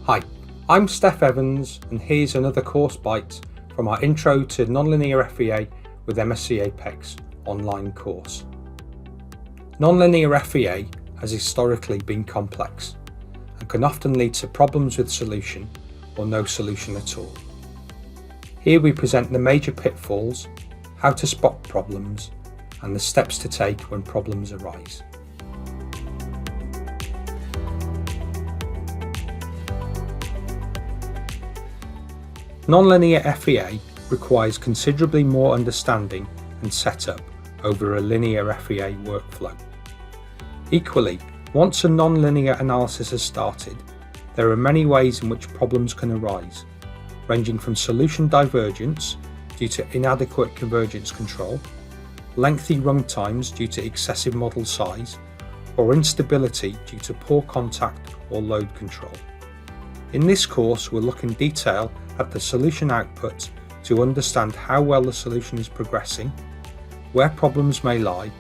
Hi, I'm Steph Evans and here's another course bite from our Intro to Non-Linear FEA with MSC Apex online course. Non-Linear FEA has historically been complex and can often lead to problems with solution or no solution at all. Here we present the major pitfalls, how to spot problems and the steps to take when problems arise. Non-linear FEA requires considerably more understanding and setup over a linear FEA workflow. Equally, once a non-linear analysis has started, there are many ways in which problems can arise, ranging from solution divergence due to inadequate convergence control, lengthy run times due to excessive model size, or instability due to poor contact or load control. In this course, we'll look in detail at the solution output to understand how well the solution is progressing, where problems may lie,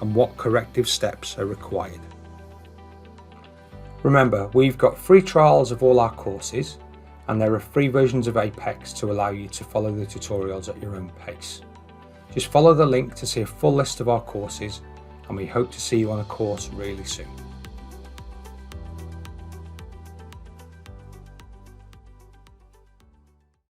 and what corrective steps are required. Remember, we've got free trials of all our courses, and there are free versions of Apex to allow you to follow the tutorials at your own pace. Just follow the link to see a full list of our courses, and we hope to see you on a course really soon.